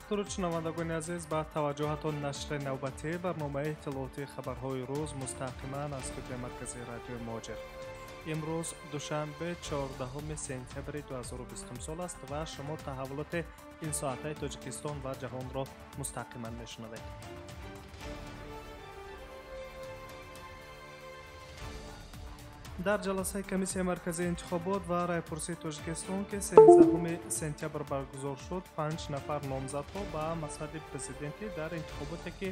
дуруд шунавандагони азиз, ба таваҷҷӯҳатон нашри навбатӣ барномаи иттилооти хабарҳои рӯз мустақиман аз студияи марказии радиои муҳоҷир. имрӯз душанбе 14 сентябри 2020 сол аст ва шумо таҳаввулоти ин соатаи Тоҷикистон ва ҷаҳонро мустақиман мешунавед. дар ҷаласаи комиссияи марказии интихобот ва райпурсии Тоҷикистон ки 13 сентябр баргузор шуд, 5 нафар номзадро ба масъади президентӣ дар интихоботе ки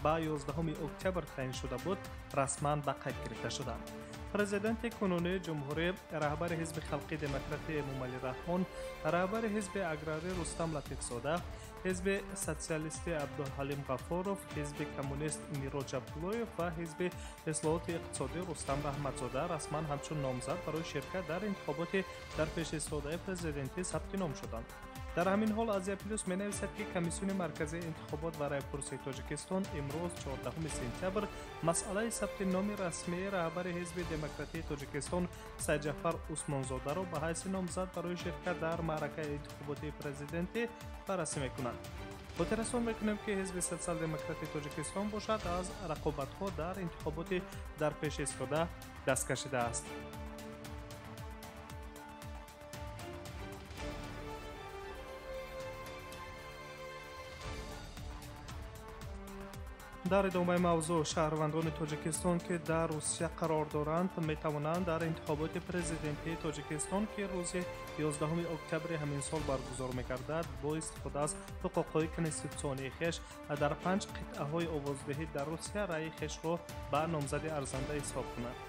ба 11 октябр таъин шуда буд, расман ба қайд гирифта шуданд. президенти кунунии ҷумҳурӣ, раҳбари ҳизби халқии демократии эмомалӣ раҳмон, раҳбари ҳизби аграрӣ Рустам Латифзода, ҳизби социалистӣ Абдулҳалим Ғафуров, ҳизби коммунист Мироҷ Абдуллоев ва ҳизби ислоҳоти иқтисодӣ Рустам Раҳматзода расман ҳамчун номзад барои ширкат дар интихоботи дар пешистодаи президентӣ сабти ном шуданд. дар ҳамин ҳол Азия плюс менависад ки комиссиони марказии интихобот ва райпурсии Тоҷикистон имрӯз 14 сентябр масъалаи сабти номи расмии раҳбари ҳизби демократии Тоҷикистон Сайҷафар Усмонзодаро ба ҳайси номзад барои ширкат дар маъракаи интихоботии президентӣ баррасӣ мекунанд. хотиррасон мекунем ки ҳизби социал-демократии Тоҷикистон бошад аз рақобатҳо дар интихоботи дар пеш истода даст кашидааст. дар идомаи мавзӯъ, шаҳрвандони Тоҷикистон ки дар Русия қарор доранд метавонанд дар интихоботи президентии Тоҷикистон ки рӯзи 11 октябри ҳамин сол баргузор мегардад, бо истифода аз ҳуқуқҳои конститутсионии хеш дар 5 қитъаҳои овоздиҳӣ дар Русия райъи хешро ба номзади арзанда исҳоб кунанд.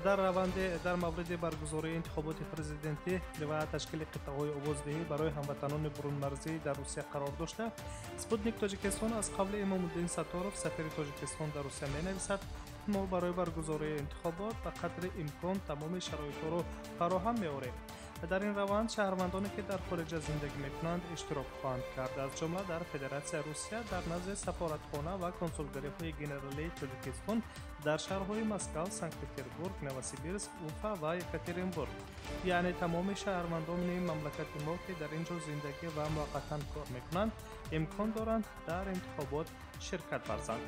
дар мавриди баргузории интихоботи президентӣ ва ташкили қитъаҳои овоздиҳӣ барои ҳамватанони бурунмарзӣ дар Русия қарор дошта, Спутник Тоҷикистон аз қабли Эмомуддин Сатторов, сафири Тоҷикистон дар Русия менависад: мо барои баргузории интихобот ба қадри имкон тамоми шароитҳоро фароҳам меорем. дар ин раванд шаҳрвандоне ки дар хориҷа зиндагӣ мекунанд иштирок хоҳанд кард, аз ҷумла дар Федератсияи Русия дар назди сафоратхона ва консулгариҳои генералии Тоҷикистон дар шаҳрҳои Москав, Санкт-Петербург, Новосибирск, Уфа ва Екатеринбург, яъне тамоми шаҳрвандони мамлакати мо ки дар ин ҷо зиндагӣ ва муваққатан кор мекунанд, имкон доранд дар интихобот ширкат варзанд.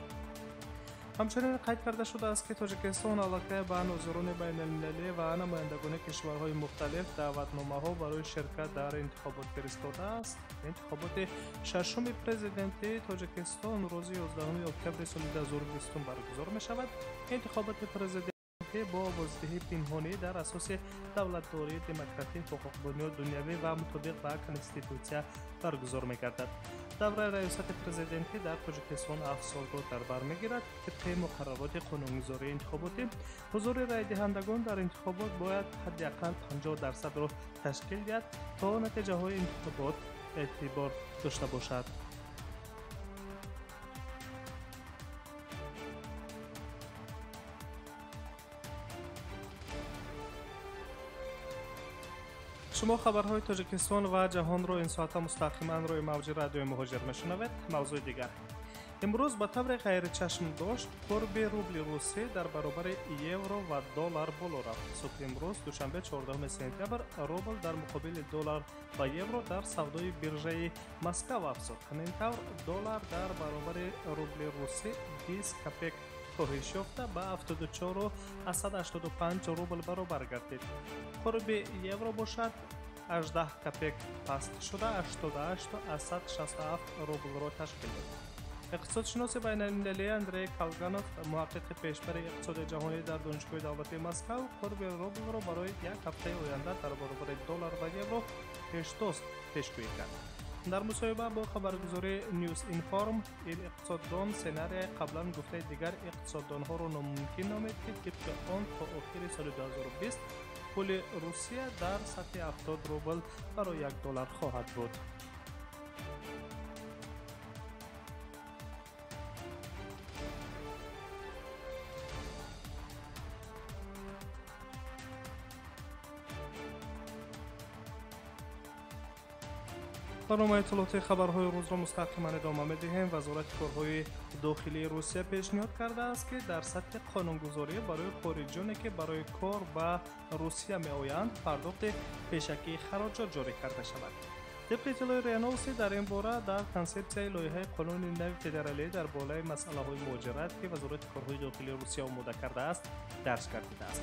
ҳамчунин қайд карда шудааст ки Тоҷикистон аллакай ба нозирони байналмилалӣ ва намояндагони кишварҳои мухталиф даъватномаҳо барои ширкат дар интихобот фиристодааст. интихоботи шашуми президентии Тоҷикистон рӯзи 11 октябри соли 2020 баргузор мешавад. интихоботи президентӣ бо овоздиҳии пинҳонӣ дар асоси давлатдорӣ, демократӣ, ҳуқуқбунёд, дунявӣ ва мутобиқ ба конститутсия баргузор мегардад. давраи раёсати президентӣ дар Тоҷикистон 7 солро дар бар мегирад. тибқи муқаррароти қонунгузории интихоботӣ, ҳузури райдиҳандагон дар интихобот бояд ҳадди ақал 50% ташкил диҳад, то натиҷаҳои интихобот эътибор дошта бошад. шумо хабарҳои Тоҷикистон ва ҷаҳонро ин соата мустақиман рӯи мавҷи радиои муҳоҷир мешунавед. мавзӯи дигар: имрӯз ба таври ғайричашмдошт қурби рубли русӣ дар баробари евро ва доллар боло рафт. субҳи имрӯз душанбе 14 сентябр рубл дар муқобили доллар ва евро дар савдои биржаи Москав афзуд. ҳамин тавр доллар дар баробари рубли русӣ 20 копек коҳиш ёфта ба 74.85 рубл баробар гардид. қурби евро бошад 18 копек паст шуда 88.67 рублро ташкил дод. иқтисодшиноси байналмилалӣ Андрей Калганов, муҳаққиқи пешбари иқтисоди ҷаҳонӣ дар донишгоҳи давлатии Москав, қурби рублро барои як ҳафтаи оянда дар баробари доллар ва евро пешдост пешгӯӣ кард. дар мусоҳиба бо хабаргузории News Inform, ин иқтисоддон сценарияи қаблан гуфтаи дигар иқтисоддонҳоро номумкин номид ки тибқи он то охири соли 2020 пули Русия дар сатҳи 70 рубл барои 1 доллар хоҳад буд. барномаи иттилооти хабарҳои рӯзро мустақиман идома медиҳем. вазорати корҳои дохилии Русия пешниҳод кардааст ки дар сатҳи қонунгузорӣ барои хориҷоне ки барои кор ба Русия меоянд пардохти пешакии хароҷот ҷорӣ карда шавад. طبق اطلاع ریانوسی در این باره در کنسپسیای لایحه قانون نو فدرالی در بالای مسئله‌های مهاجرت که وزارت کارهای داخلی روسیه آماده کرده است درج گردیده است.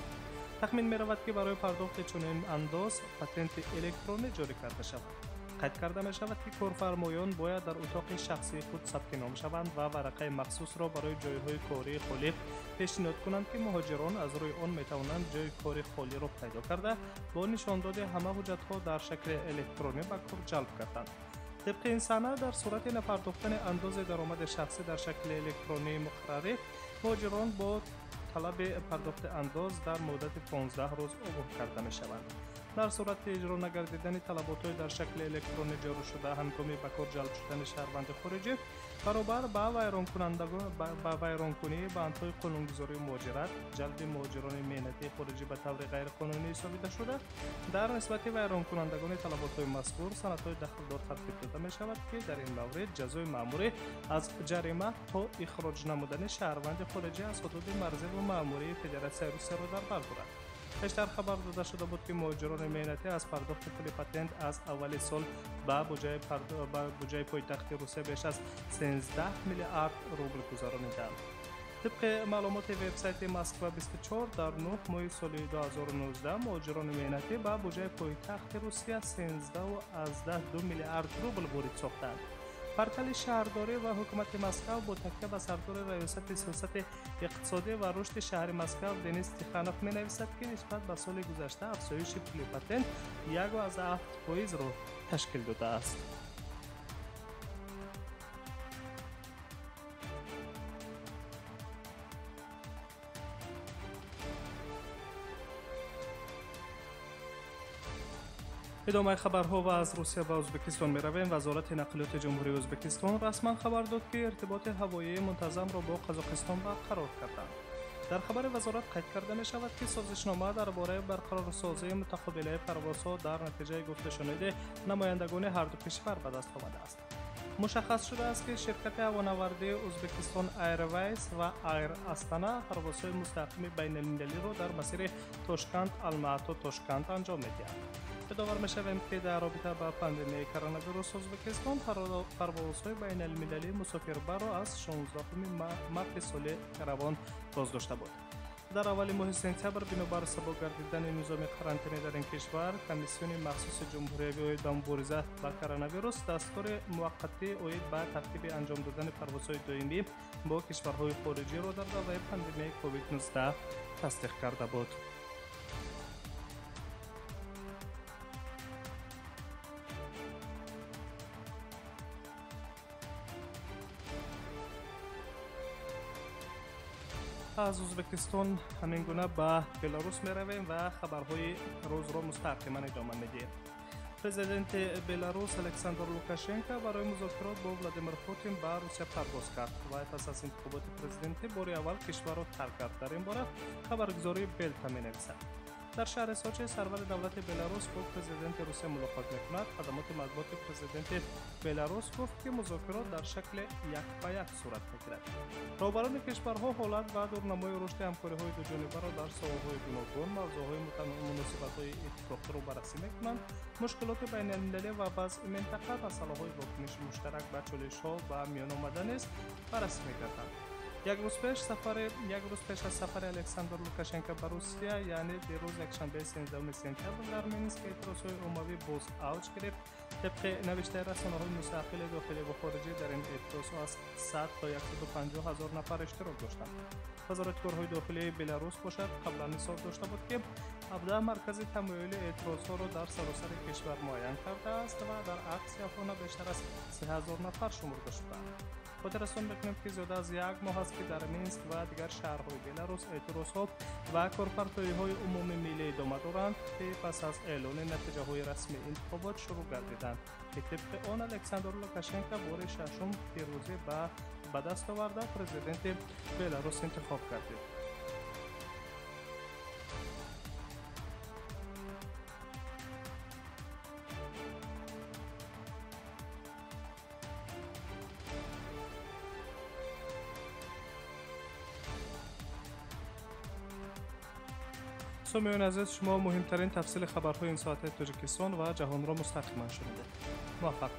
تخمین می‌رود که برای پرداخت چنین انداز پاتنت الکترونی جاری کرده شود. قید کرده می شود که کارفرمایان باید در اتاق شخصی خود ثبت نام شوند و ورقه مخصوص را برای جایهای کاری خالی پیشنهاد کنند که مهاجران از روی آن می توانند جای کاری خالی را پیدا کرده با نشان دادن همه حجت‌ها در شکل الکترونی به کار جلب کردند. طبق این سند در صورت نپرداختن اندازه درآمد شخصی در شکل الکترونی مقرره، مهاجران با طلب پرداخت انداز در مدت 15 روز عبور کرده می شوند. در صورت اجرا نگردیدن طلبات‌های در شکل الکترونی جاری شده هنگامی به کار جلب شدن شهروند خارجی برابر با ویرانکنی بندهای قانونگذاری مهاجرت، جلب مهاجران مهنتی خارجی به طور غیر قانونی ثابت شده، در نسبت ویران کنندگان طلبات‌های مذکور سندهای دخل‌دار ترتیب داده می شود که در این مورد جزای مأموری از جریمه تا اخراج نمودن شهروند خارجی از حدود مرزی و مأموری فدراسیون روسیه را در بر دارد. پیشتر خبر داده شده بود که مهاجران مهنتی از پرداخت پول پاتنت از اول سال به بودجه پایتخت روسیه بیش از 13 میلیارد روبل گذرانیدند. طبق معلومات وبسایت مسکو 24 در 9 ماه سال 2019 مهاجران مهنتی به بودجه پایتخت روسیه 13.2 میلیارد روبل وارد ساختند. پرتل شهرداری و حکومت مسکو با تکیه به سردار ریاست سیاست اقتصادی و رشد شهر مسکو دنیس تیخانوف می نویسد که نسبت به سال گذشته افزایش پول پاتنت 1.7% را تشکیل داده است. ادامه خبرها و از روسیه و ازبکستان می رویم. وزارت نقلیات جمهوری ازبکستان رسما خبر داد که ارتباط هوایی منتظم را با قزاقستان برقرار کردند. در خبر وزارت قید کرده می شود که سازشنامه درباره برقرارسازی متقابل پروازها در نتیجه گفته شنود نمایندگان هر دو کشور به دست آمده است. مشخص شده است که شرکت هوانوردی ازبکستان ایرویز و ایر استانا پروازهای مستقیم بین المللی را در مسیر تاشکند الماتا تاشکند انجام می‌دهند. یادآور می‌شویم که در رابطه با پاندمی کرونا ویروس ازبکستان پروازهای بین المللی مسافربر را از 16 مارس سال روان بازداشته بود. در اول ماه سپتامبر بنابر سبک گردیدن نظام قرنطینه در این کشور، کمیسیون مخصوص جمهوری با مبارزه با کرونا ویروس دستور موقتی اوید به ترتیب انجام دادن پروازهای دائمی با کشورهای خارجی را در دوره پاندمی کووید 19 تصدیق کرده بود. از ازبکستان همین گونه به بلاروس می رویم و خبرهای روز را مستقیما ادامه میدیم. پرزیدنت بلاروس الکساندر لوکاشنکو برای مذاکرات با ولادیمیر پوتین به روسیه پرواز کرد و پس از انتخابات پرزیدنتی بار اول کشور را ترک کرد. در این باره خبرگزاری بلتا می نویسد. در شهر سوچی سرور دولت بلاروس با پرزیدنت روسیه ملاقات می‌کند. خدمات مطبوعات پرزیدنت بلاروس گفت که مذاکرات در شکل یک به یک صورت می‌گیرد. رهبران کشورها حالت و دورنمای رشد همکاری‌های دوجانبه را در ساحه‌های گوناگون، موضوع‌های مناسبت‌های اتفاقی را بررسی می‌کنند. مشکلات بین المللی و وضع منطقه و مسائل واکنش مشترک به چالش‌ها و میان آمدن است بررسی می‌کردند. یک روز پیش از سفر الکساندر لوکاشنکو به روسیه، یعنی دیروز یکشنبه 13 سپتامبر، در مینسک اعتراضهای عمومی باز اوج گرفت. طبق نوشته رسانه‌های مستقل داخلی و خارجی در این اعتراضها از 100 تا 150 هزار نفر اشتراک داشتند. وزارت کارهای داخلی بلاروس باشد قبلا اظهار داشته بود که 17 مرکز تمایل اعتراضها را در سراسر کشور معین کرده است و در عکس افغان بیشتر از 3000 نفر شمرده شدند. خاطرستان می‌کنیم که زیاده از یک ماه است که در مینسک و دیگر شهرهای بلاروس اعتراضها و کارفرمایی‌های عمومی ملی ادامه دارند که پس از اعلان نتیجه‌های رسمی انتخابات شروع گردیدند که طبق آن الکساندر لوکاشنکو بار ششم پیروزی به دست آورده پرزیدنت بلاروس انتخاب گردید. سامیعان عزیز، شما مهمترین تفصیل خبرهای این ساعت تاجیکستان و جهان را مستقیما شنیدید. موفق